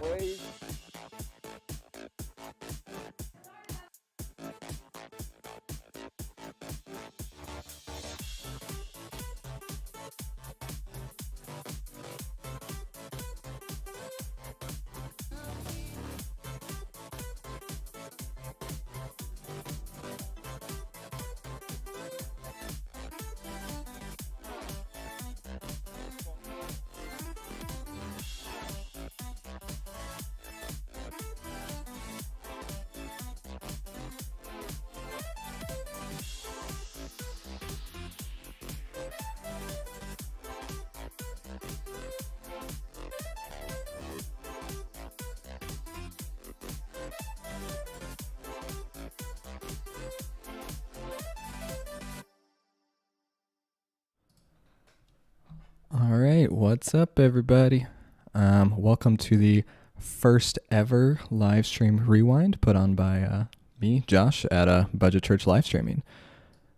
praise. All right, what's up, everybody? Welcome to the first ever live stream rewind put on by me, Josh, at Budget Church live streaming.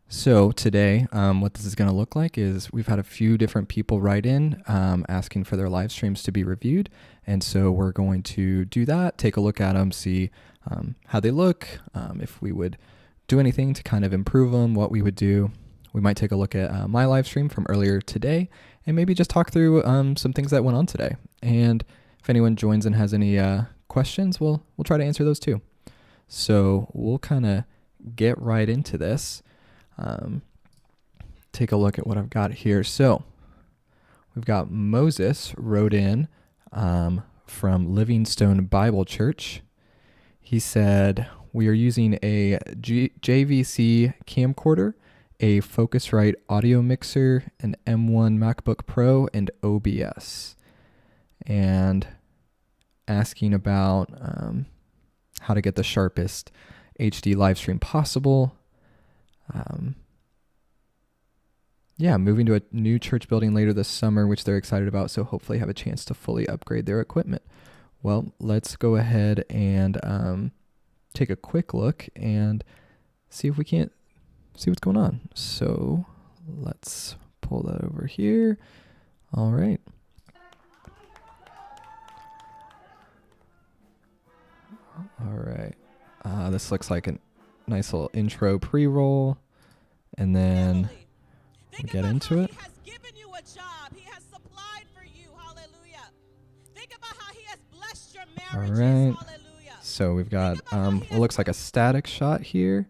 So today, what this is going to look like is we've had a few different people write in asking for their live streams to be reviewed, and so we're going to do that, take a look at them, see how they look, if we would do anything to kind of improve them, what we would do. We might take a look at my live stream from earlier today and maybe just talk through some things that went on today. And if anyone joins and has any questions, we'll try to answer those too. So we'll kind of get right into this. Take a look at what I've got here. So we've got Moses wrote in from Livingstone Bible Church. He said, we are using a JVC camcorder, a Focusrite audio mixer, an M1 MacBook Pro, and OBS. And asking about how to get the sharpest HD live stream possible. Moving to a new church building later this summer, which they're excited about, so hopefully have a chance to fully upgrade their equipment. Well, let's go ahead and take a quick look and see if we can't see what's going on. So let's pull that over here. All right. All right. This looks like a nice little intro pre-roll, and then we get into it. He has given you a job. He has supplied for you. Hallelujah. Think about how he has blessed your All marriages. right. Hallelujah. So we've got what looks like a static shot here.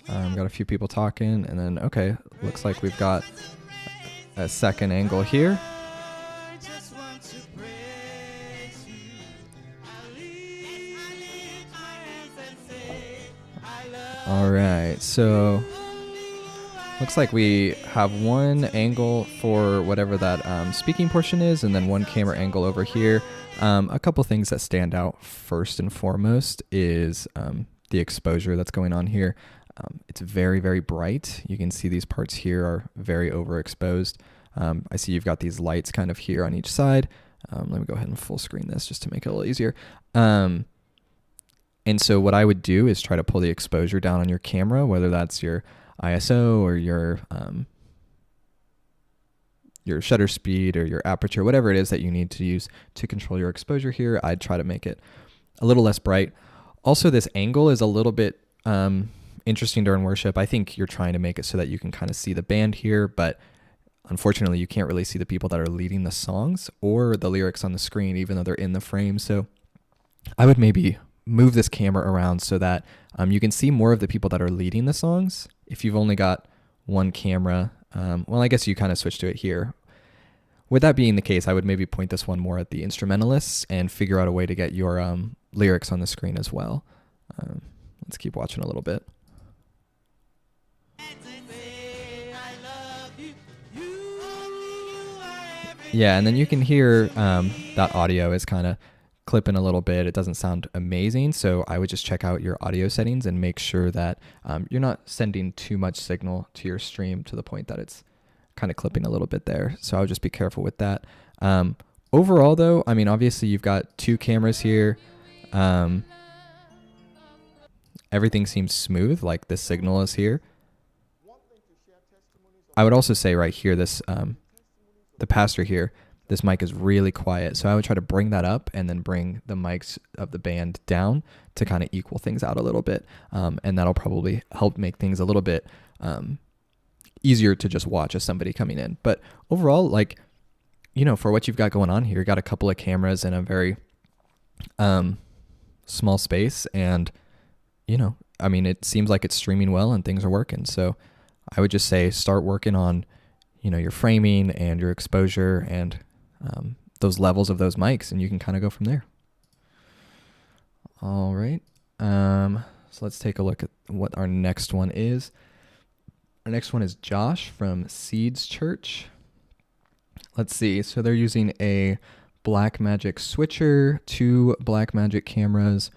Got a few people talking, and then, okay, looks like we've got a second angle here. All right, so looks like we have one angle for whatever that speaking portion is, and then one camera angle over here. A couple things that stand out first and foremost is the exposure that's going on here. It's very, very bright. You can see these parts here are very overexposed. I see you've got these lights kind of here on each side. Let me go ahead and full screen this just to make it a little easier. And so what I would do is try to pull the exposure down on your camera, whether that's your ISO or your shutter speed or your aperture, whatever it is that you need to use to control your exposure here. I'd try to make it a little less bright. Also, this angle is a little bit interesting during worship. I think you're trying to make it so that you can kind of see the band here, but unfortunately you can't really see the people that are leading the songs or the lyrics on the screen, even though they're in the frame. So I would maybe move this camera around so that you can see more of the people that are leading the songs. If you've only got one camera, well, I guess you kind of switch to it here. With that being the case, I would maybe point this one more at the instrumentalists and figure out a way to get your lyrics on the screen as well. Let's keep watching a little bit. Yeah, and then you can hear that audio is kind of clipping a little bit. It doesn't sound amazing, so I would just check out your audio settings and make sure that you're not sending too much signal to your stream to the point that it's kind of clipping a little bit there. So I would just be careful with that. Overall, though, I mean, obviously you've got two cameras here. Everything seems smooth, like the signal is here. I would also say right here, this the pastor here, this mic is really quiet. So I would try to bring that up and then bring the mics of the band down to kind of equal things out a little bit. And that'll probably help make things a little bit easier to just watch as somebody coming in. But overall, like, you know, for what you've got going on here, you got a couple of cameras in a very small space, and, you know, I mean, it seems like it's streaming well and things are working. So I would just say start working on, you know, your framing and your exposure and those levels of those mics, and you can kind of go from there. All right. So let's take a look at what our next one is. Our next one is Josh from Seeds Church. Let's see. So they're using a Blackmagic switcher, 2 Blackmagic cameras,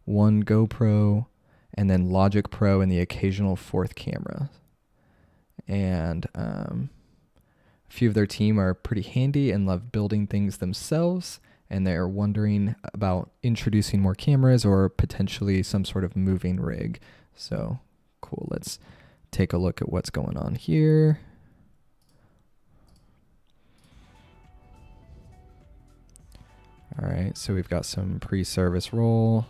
1 GoPro, and then Logic Pro and the occasional 4th camera. And a few of their team are pretty handy and love building things themselves, and they're wondering about introducing more cameras or potentially some sort of moving rig. So cool. Let's take a look at what's going on here. All right, so we've got some pre-service roll.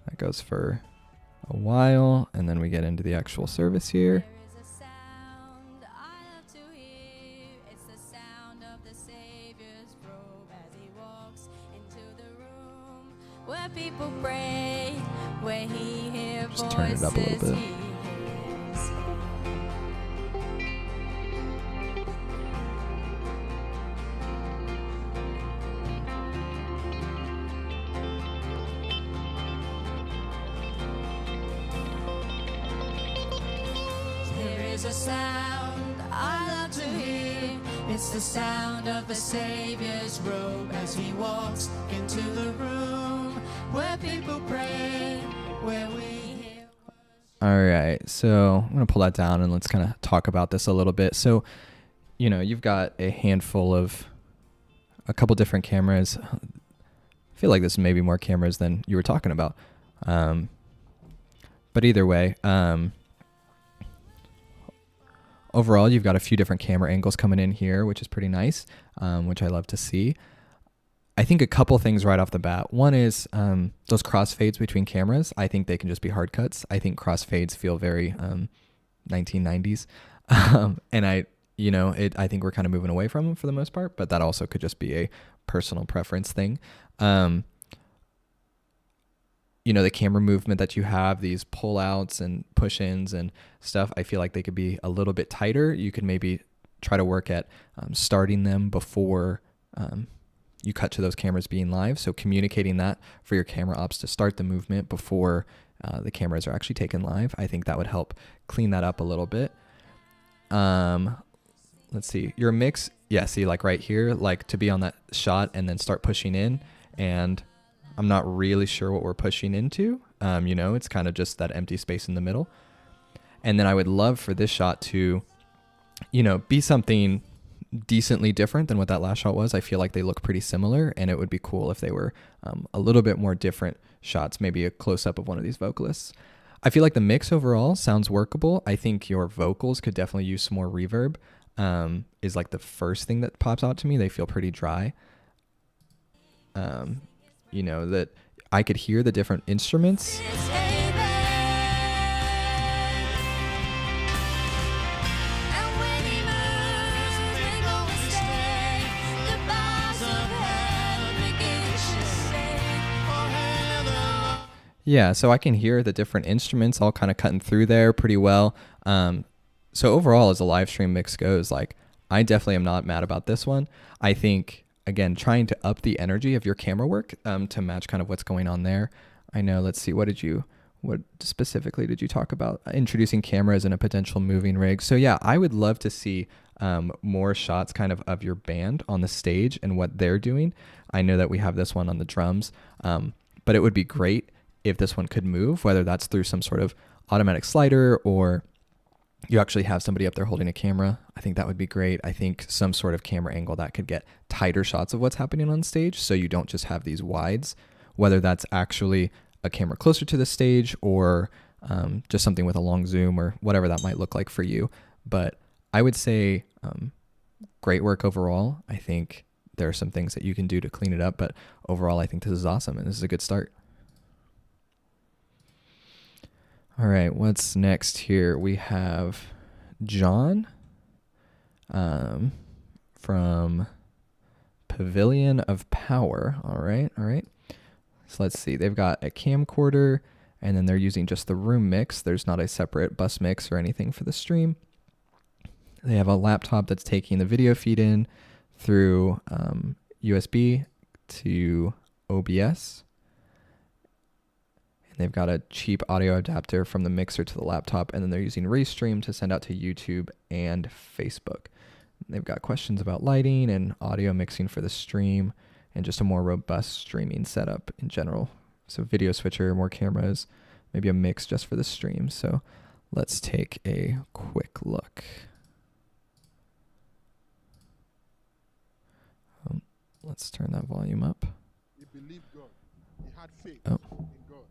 That goes for a while, and then we get into the actual service here. There is a sound I love to hear. It's the sound of the Savior's robe as he walks into the room where people pray, where he hears Just turn it up a little bit. he hears. There is a sound I love to hear. It's the sound of the Savior's robe as he walks into the room where people pray, where we hear. All right, so I'm going to pull that down and let's kind of talk about this a little bit. So, you know, you've got a handful of a couple different cameras. I feel like this may be more cameras than you were talking about. But either way, overall, you've got a few different camera angles coming in here, which is pretty nice, which I love to see. I think a couple things right off the bat. One is those crossfades between cameras. I think they can just be hard cuts. I think crossfades feel very 1990s. And I think we're kind of moving away from them for the most part, but that also could just be a personal preference thing. You know, the camera movement that you have, these pull outs and push ins and stuff, I feel like they could be a little bit tighter. You could maybe try to work at starting them before you cut to those cameras being live. So communicating that for your camera ops to start the movement before the cameras are actually taken live. I think that would help clean that up a little bit. Let's see, your mix. Yeah, see, like right here, like to be on that shot and then start pushing in, and I'm not really sure what we're pushing into. You know, it's kind of just that empty space in the middle. And then I would love for this shot to, you know, be something decently different than what that last shot was. I feel like they look pretty similar, and it would be cool if they were a little bit more different shots, maybe a close-up of one of these vocalists. I feel like the mix overall sounds workable. I think your vocals could definitely use some more reverb, is like the first thing that pops out to me. They feel pretty dry. You know, that I could hear the different instruments. It's heaven. And when he moves, we're gonna stay. The bars of hell begin to shake. For heaven. Yeah, so I can hear the different instruments all kind of cutting through there pretty well. So overall, as a live stream mix goes, like, I definitely am not mad about this one. I think, again, trying to up the energy of your camera work to match kind of what's going on there. I know, let's see, what specifically did you talk about? Introducing cameras and a potential moving rig. So yeah, I would love to see more shots kind of your band on the stage and what they're doing. I know that we have this one on the drums, but it would be great if this one could move, whether that's through some sort of automatic slider or you actually have somebody up there holding a camera. I think that would be great. I think some sort of camera angle that could get tighter shots of what's happening on stage, so you don't just have these wides, whether that's actually a camera closer to the stage or just something with a long zoom or whatever that might look like for you. But I would say great work overall. I think there are some things that you can do to clean it up, but overall I think this is awesome and this is a good start. All right, what's next here? We have John from Pavilion of Power. All right. So let's see. They've got a camcorder, and then they're using just the room mix. There's not a separate bus mix or anything for the stream. They have a laptop that's taking the video feed in through USB to OBS. And they've got a cheap audio adapter from the mixer to the laptop, and then they're using Restream to send out to YouTube and Facebook. They've got questions about lighting and audio mixing for the stream and just a more robust streaming setup in general. So video switcher, more cameras, maybe a mix just for the stream. So let's take a quick look. Let's turn that volume up. He believed God. He had faith Oh. in God.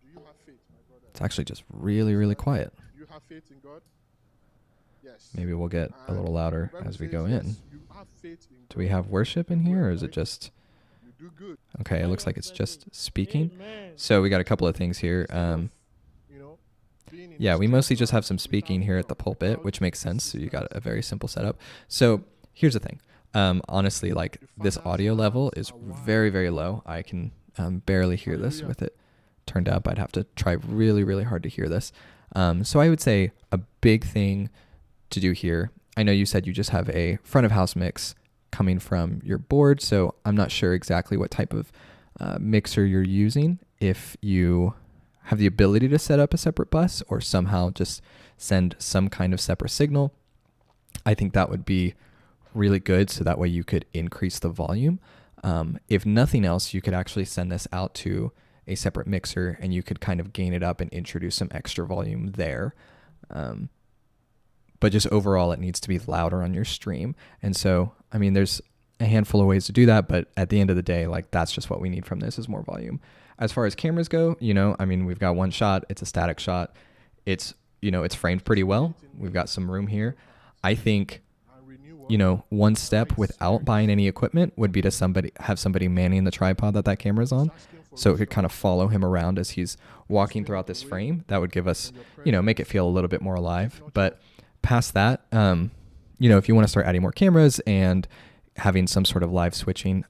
Do you have faith, my brother? It's actually just really, really quiet. Do you have faith in God? Yes. Maybe we'll get a little louder The Bible as we says, go yes, in. you have faith in Do we God. have worship in here, or is it just... You do good. Okay, it looks like it's just speaking. Amen. So we got a couple of things here. You know, being in Yeah, the we street mostly just without- have some speaking without here at the God, pulpit, without which makes sense. So you got Jesus a very simple setup. So here's the thing. Honestly, like this audio level is very, very low. I can barely hear this with it turned up. I'd have to try really, really hard to hear this. So I would say a big thing to do here. I know you said you just have a front of house mix coming from your board, so I'm not sure exactly what type of mixer you're using. If you have the ability to set up a separate bus or somehow just send some kind of separate signal, I think that would be really good, so that way you could increase the volume. If nothing else, you could actually send this out to a separate mixer and you could kind of gain it up and introduce some extra volume there. But just overall, it needs to be louder on your stream. And so, I mean, there's a handful of ways to do that, but at the end of the day, like that's just what we need from this is more volume. As far as cameras go, you know, I mean, we've got one shot, it's a static shot. It's, you know, it's framed pretty well. We've got some room here. I think, you know, one step without buying any equipment would be to have somebody manning the tripod that camera's on, so it could kind of follow him around as he's walking throughout this frame. That would give us, you know, make it feel a little bit more alive. But past that, you know, if you want to start adding more cameras and having some sort of live switching,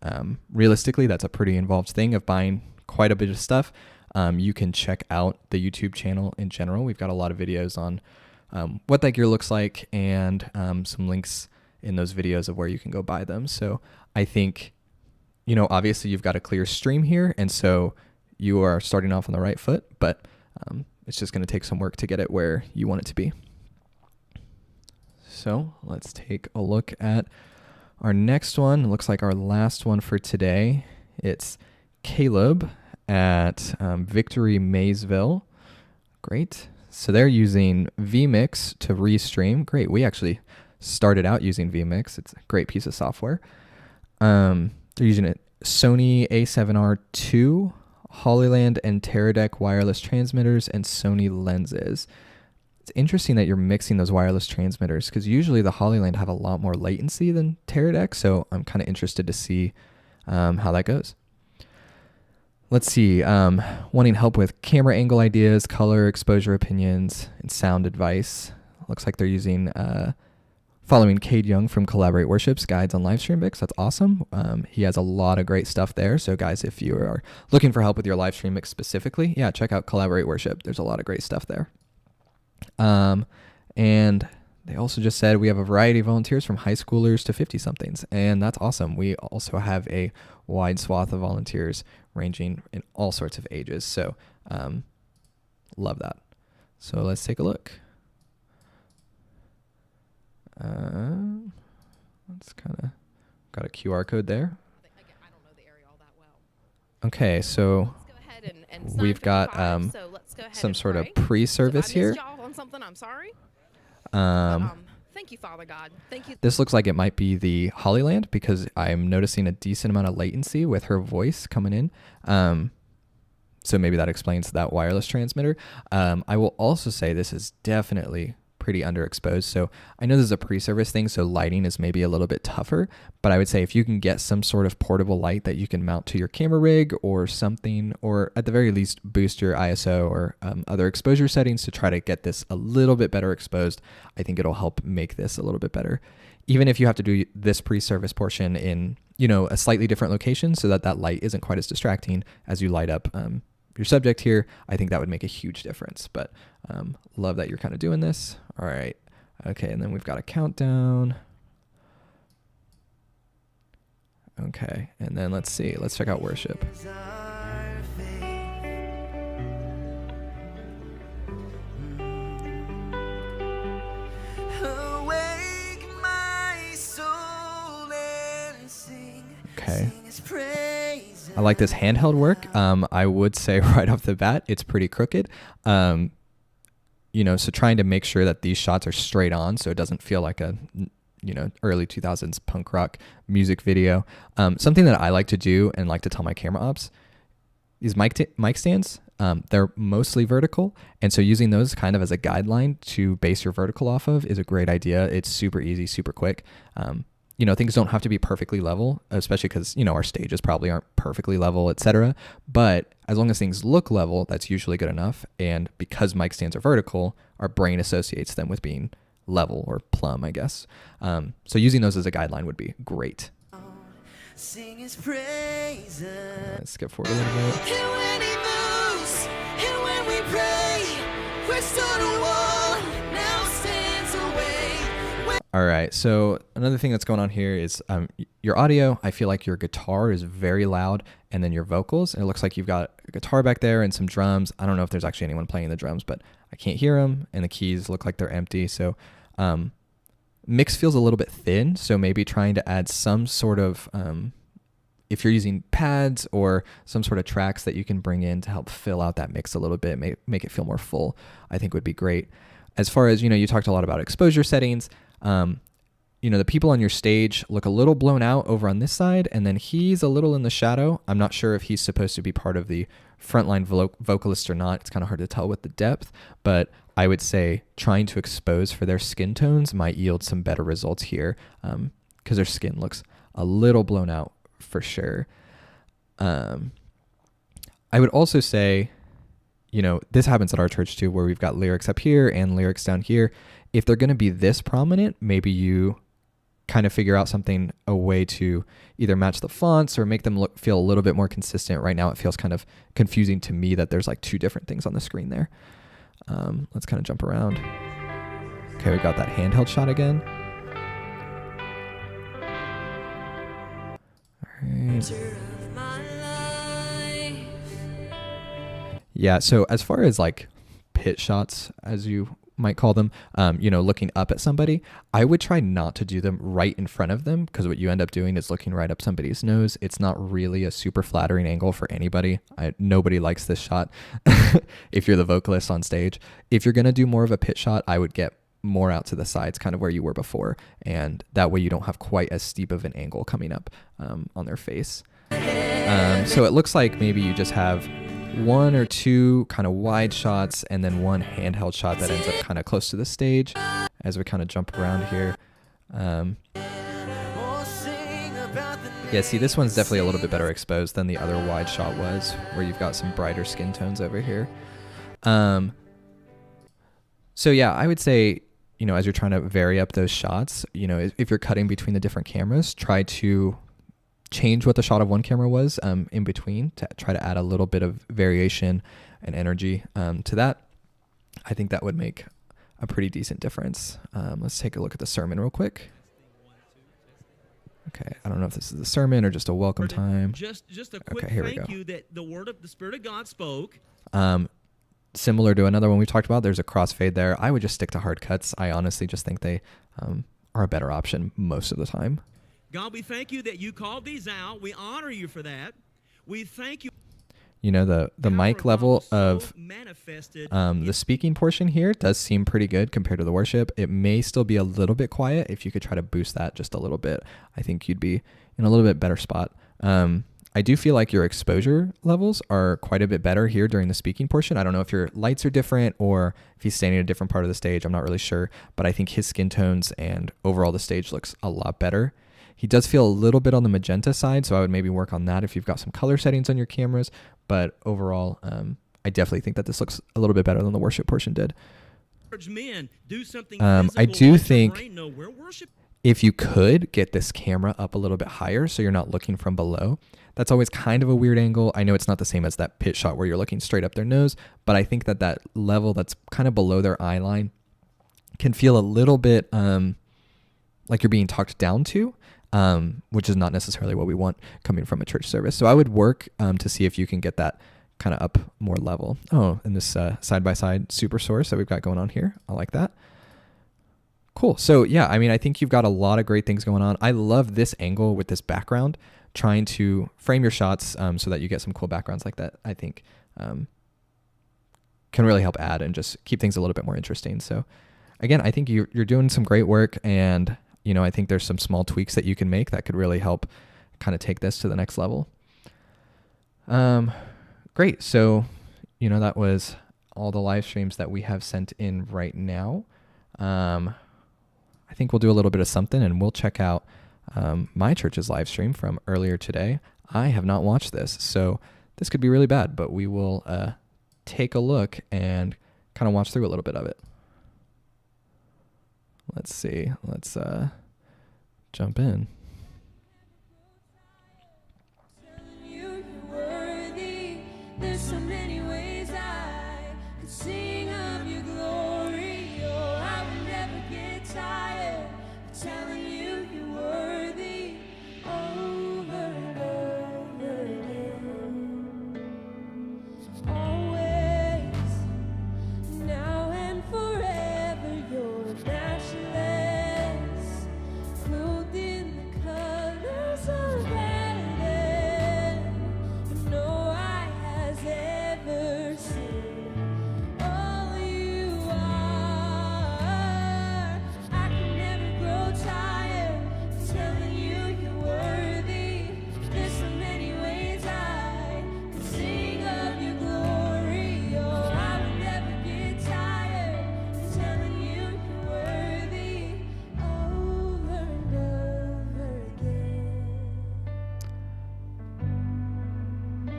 realistically, that's a pretty involved thing of buying quite a bit of stuff. You can check out the YouTube channel in general. We've got a lot of videos on what that gear looks like and some links in those videos of where you can go buy them. So I think, you know, obviously you've got a clear stream here, and so you are starting off on the right foot, but it's just going to take some work to get it where you want it to be. So let's take a look at our next one. It looks like our last one for today. It's Caleb at Victory Maysville. Great. So they're using vMix to restream. Great. We actually started out using vMix. It's a great piece of software. They're using a Sony A7R II, Hollyland and Teradek wireless transmitters, and Sony lenses. It's interesting that you're mixing those wireless transmitters because usually the Hollyland have a lot more latency than Teradek, so I'm kind of interested to see how that goes. Let's see, wanting help with camera angle ideas, color, exposure opinions, and sound advice. Looks like they're using following Cade Young from Collaborate Worship's guides on Livestream mix. That's awesome. He has a lot of great stuff there. So guys, if you are looking for help with your Livestream mix specifically, yeah, check out Collaborate Worship. There's a lot of great stuff there. And they also just said we have a variety of volunteers from high schoolers to 50-somethings, and that's awesome. We also have a wide swath of volunteers ranging in all sorts of ages. So love that. So let's take a look. Let's kind of got a QR code there. I don't know the area all that well. Okay, so Let's go ahead and we've got so let's go ahead some and sort of pray. pre-service So if I here. missed y'all on something, I'm sorry. Thank you, Father God. Thank you. This looks like it might be the Hollyland because I'm noticing a decent amount of latency with her voice coming in. So maybe that explains that wireless transmitter. I will also say this is definitely pretty underexposed. So I know this is a pre-service thing, so lighting is maybe a little bit tougher, but I would say if you can get some sort of portable light that you can mount to your camera rig or something, or at the very least boost your ISO or other exposure settings to try to get this a little bit better exposed, I think it'll help make this a little bit better. Even if you have to do this pre-service portion in, a slightly different location so that that light isn't quite as distracting as you light up your subject here, I think that would make a huge difference. But love that you're kind of doing this. All right. Okay, and then we've got a countdown. Okay, and then let's see. Let's check out worship. Okay. I like this handheld work. I would say right off the bat, it's pretty crooked. So trying to make sure that these shots are straight on so it doesn't feel like a, early 2000s punk rock music video. Something that I like to do and like to tell my camera ops, these mic stands, they're mostly vertical. And so using those kind of as a guideline to base your vertical off of is a great idea. It's super easy, super quick. Things don't have to be perfectly level, especially because, our stages probably aren't perfectly level, etc. But as long as things look level, that's usually good enough. And because mic stands are vertical, our brain associates them with being level or plumb, I guess. So using those as a guideline would be great. Sing his praises. Let's skip forward a little bit. And when he moves, and when we pray, we're stood a wall, now stands away. All right, so another thing that's going on here is your audio. I feel like your guitar is very loud, and then your vocals. It looks like you've got a guitar back there and some drums. I don't know if there's actually anyone playing the drums, but I can't hear them, and the keys look like they're empty. So mix feels a little bit thin, so maybe trying to add some sort of, if you're using pads or some sort of tracks that you can bring in to help fill out that mix a little bit, make it feel more full, I think would be great. As far as, you talked a lot about exposure settings. The people on your stage look a little blown out over on this side, and then he's a little in the shadow. I'm not sure if he's supposed to be part of the frontline vocalist or not. It's kind of hard to tell with the depth, but I would say trying to expose for their skin tones might yield some better results here, because their skin looks a little blown out for sure. I would also say, this happens at our church too, where we've got lyrics up here and lyrics down here. If they're going to be this prominent, maybe you kind of figure out a way to either match the fonts or make them feel a little bit more consistent. Right now, it feels kind of confusing to me that there's like two different things on the screen there. Let's kind of jump around. Okay, we got that handheld shot again. All right. Yeah, so as far as like pit shots, as you might call them, looking up at somebody, I would try not to do them right in front of them, because what you end up doing is looking right up somebody's nose. It's not really a super flattering angle for anybody. Nobody likes this shot if you're the vocalist on stage. If you're going to do more of a pit shot, I would get more out to the sides, kind of where you were before, and that way you don't have quite as steep of an angle coming up on their face. So it looks like maybe you just have one or two kind of wide shots and then one handheld shot that ends up kind of close to the stage as we kind of jump around here. Yeah, see, this one's definitely a little bit better exposed than the other wide shot was, where you've got some brighter skin tones over here. So yeah, I would say, as you're trying to vary up those shots, if you're cutting between the different cameras, try to change what the shot of one camera was in between to try to add a little bit of variation and energy to that. I think that would make a pretty decent difference. Let's take a look at the sermon real quick. Okay, I don't know if this is the sermon or just a welcome time. Just a quick okay, here thank we go. you that the Spirit of God spoke. Similar to another one we talked about, there's a crossfade there. I would just stick to hard cuts. I honestly just think they are a better option most of the time. God, we thank you that you called these out. We honor you for that. We thank you. The mic level of manifested the speaking portion here does seem pretty good compared to the worship. It may still be a little bit quiet. If you could try to boost that just a little bit, I think you'd be in a little bit better spot. I do feel like your exposure levels are quite a bit better here during the speaking portion. I don't know if your lights are different or if he's standing at a different part of the stage. I'm not really sure, but I think his skin tones and overall the stage looks a lot better. He does feel a little bit on the magenta side, so I would maybe work on that if you've got some color settings on your cameras. But overall, I definitely think that this looks a little bit better than the worship portion did. Men, do something I physical, do let your think brain know where worship. if you could get this camera up a little bit higher so you're not looking from below, that's always kind of a weird angle. I know it's not the same as that pit shot where you're looking straight up their nose, but I think that that level that's kind of below their eye line can feel a little bit like you're being talked down to, which is not necessarily what we want coming from a church service. So I would work to see if you can get that kind of up more level. Oh, and this side-by-side super source that we've got going on here. I like that. Cool. So yeah, I mean, I think you've got a lot of great things going on. I love this angle with this background, trying to frame your shots so that you get some cool backgrounds like that. I think can really help add and just keep things a little bit more interesting. So again, I think you're doing some great work, and you know, I think there's some small tweaks that you can make that could really help kind of take this to the next level. Great. So, you know, that was all the live streams that we have sent in right now. I think we'll do a little bit of something, and we'll check out my church's live stream from earlier today. I have not watched this, so this could be really bad, but we will take a look and kind of watch through a little bit of it. Let's see. Let's jump in. There's so many ways I could sing of your glory. Oh, I will never get tired of telling you you're worthy over and over again. Always, now and forever, you're matchless, clothed in the colors of heaven. No eye has ever seen all you are. I can never grow tired of telling you you're worthy. There's so many ways I could sing of your glory. Oh, I will never get tired of telling you you're worthy over and over again. We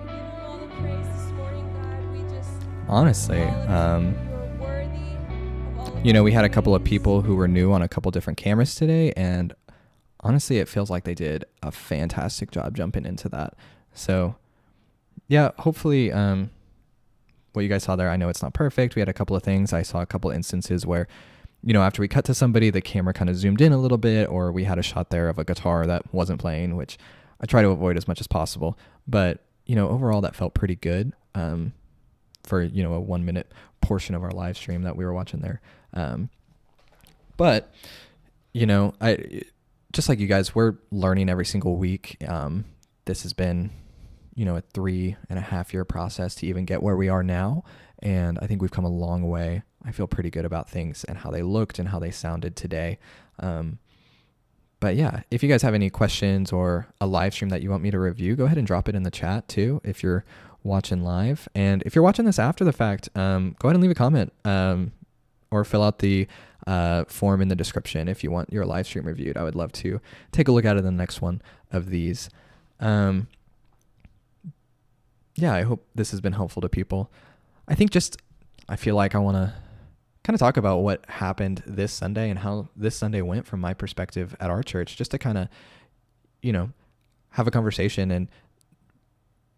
give you all the praise this morning, God. We just Honestly, you're worthy of all of you know, we had a couple of people who were new on a couple different cameras today, and honestly, it feels like they did a fantastic job jumping into that. So yeah, hopefully what you guys saw there, I know it's not perfect. We had a couple of things. I saw a couple instances where, you know, after we cut to somebody, the camera kind of zoomed in a little bit, or we had a shot there of a guitar that wasn't playing, which I try to avoid as much as possible. But, you know, overall that felt pretty good for, you know, a 1 minute portion of our live stream that we were watching there. But, you know, just like you guys, we're learning every single week. This has been, you know, a 3.5 year process to even get where we are now. And I think we've come a long way. I feel pretty good about things and how they looked and how they sounded today. But yeah, if you guys have any questions or a live stream that you want me to review, go ahead and drop it in the chat too, if you're watching live. And if you're watching this after the fact, go ahead and leave a comment or fill out the form in the description if you want your live stream reviewed. I would love to take a look at it in the next one of these. Yeah, I hope this has been helpful to people. I feel like I want to kind of talk about what happened this Sunday and how this Sunday went from my perspective at our church, just to kind of, you know, have a conversation and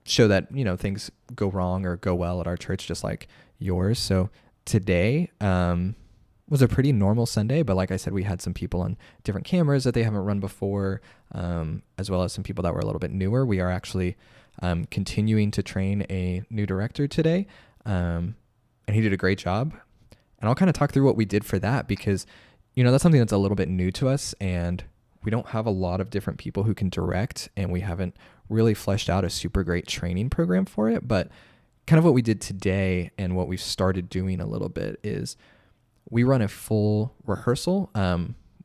show that, you know, things go wrong or go well at our church, just like yours. So today was a pretty normal Sunday, but like I said, we had some people on different cameras that they haven't run before, as well as some people that were a little bit newer. We are actually continuing to train a new director today, and he did a great job. And I'll kind of talk through what we did for that, because, you know, that's something that's a little bit new to us, and we don't have a lot of different people who can direct, and we haven't really fleshed out a super great training program for it. But kind of what we did today and what we've started doing a little bit is we run a full rehearsal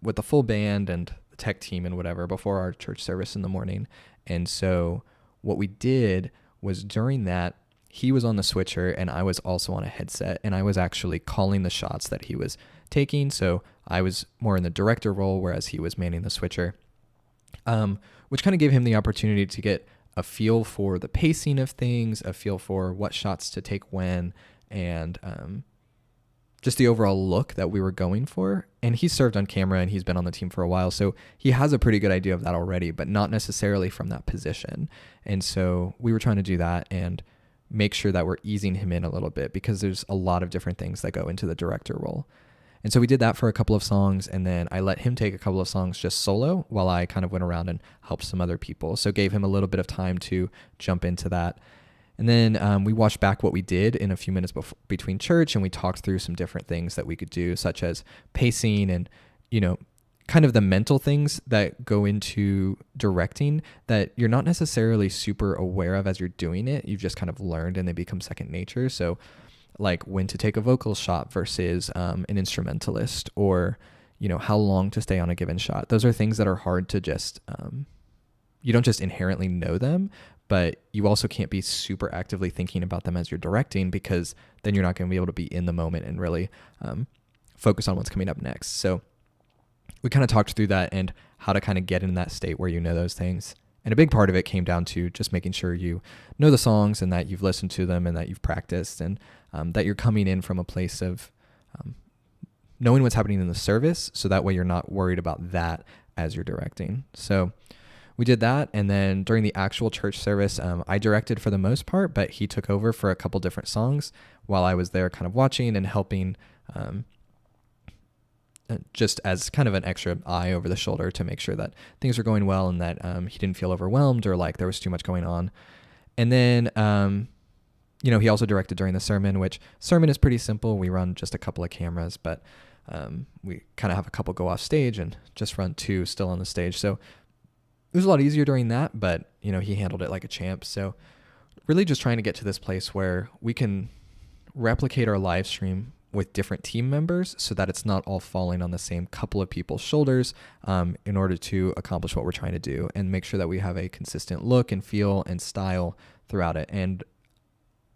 with the full band and the tech team and whatever before our church service in the morning. And so what we did was during that, he was on the switcher and I was also on a headset, and I was actually calling the shots that he was taking. So I was more in the director role, whereas he was manning the switcher, which kind of gave him the opportunity to get a feel for the pacing of things, a feel for what shots to take when, and just the overall look that we were going for. And he served on camera and he's been on the team for a while, so he has a pretty good idea of that already, but not necessarily from that position. And so we were trying to do that and make sure that we're easing him in a little bit, because there's a lot of different things that go into the director role. And so we did that for a couple of songs, and then I let him take a couple of songs just solo while I kind of went around and helped some other people. So gave him a little bit of time to jump into that. And then we watched back what we did in a few minutes between church, and we talked through some different things that we could do, such as pacing and, kind of the mental things that go into directing that you're not necessarily super aware of as you're doing it. You've just kind of learned and they become second nature. So like when to take a vocal shot versus an instrumentalist, or, how long to stay on a given shot. Those are things that are hard to just, you don't just inherently know them, but you also can't be super actively thinking about them as you're directing, because then you're not going to be able to be in the moment and really focus on what's coming up next. So we kind of talked through that and how to kind of get in that state where you know those things. And a big part of it came down to just making sure you know the songs and that you've listened to them and that you've practiced, and that you're coming in from a place of knowing what's happening in the service, so that way you're not worried about that as you're directing. So we did that. And then during the actual church service, I directed for the most part, but he took over for a couple different songs while I was there kind of watching and helping, just as kind of an extra eye over the shoulder to make sure that things were going well and that he didn't feel overwhelmed or like there was too much going on. And then, he also directed during the sermon, which sermon is pretty simple. We run just a couple of cameras, but we kind of have a couple go off stage and just run 2 still on the stage. So it was a lot easier during that, but, he handled it like a champ. So really just trying to get to this place where we can replicate our live stream with different team members so that it's not all falling on the same couple of people's shoulders in order to accomplish what we're trying to do, and make sure that we have a consistent look and feel and style throughout it. And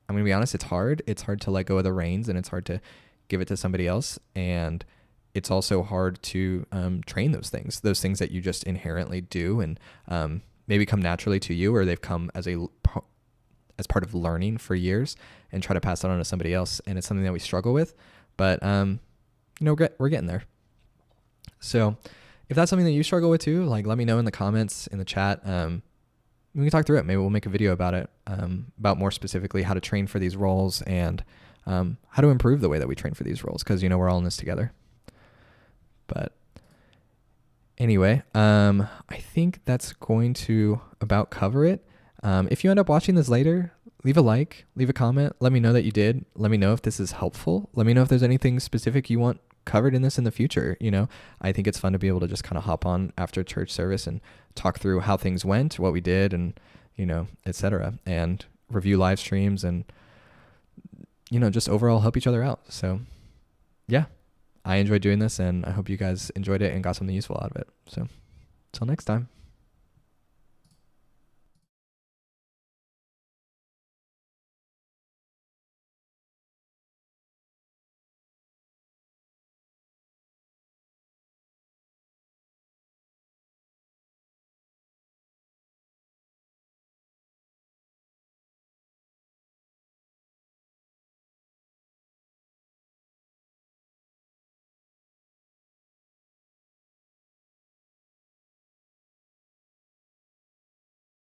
I'm going to be honest, it's hard. It's hard to let go of the reins, and it's hard to give it to somebody else. And it's also hard to train those things that you just inherently do and maybe come naturally to you, or they've come as part of learning for years, and try to pass that on to somebody else. And it's something that we struggle with, but we're getting there. So if that's something that you struggle with too, like let me know in the comments, in the chat. We can talk through it. Maybe we'll make a video about it, about more specifically how to train for these roles and how to improve the way that we train for these roles, because we're all in this together. But anyway, I think that's going to about cover it. If you end up watching this later, leave a like, leave a comment. Let me know that you did. Let me know if this is helpful. Let me know if there's anything specific you want covered in this in the future. I think it's fun to be able to just kind of hop on after church service and talk through how things went, what we did, and, etc. And review live streams and, just overall help each other out. So yeah, I enjoyed doing this, and I hope you guys enjoyed it and got something useful out of it. So until next time.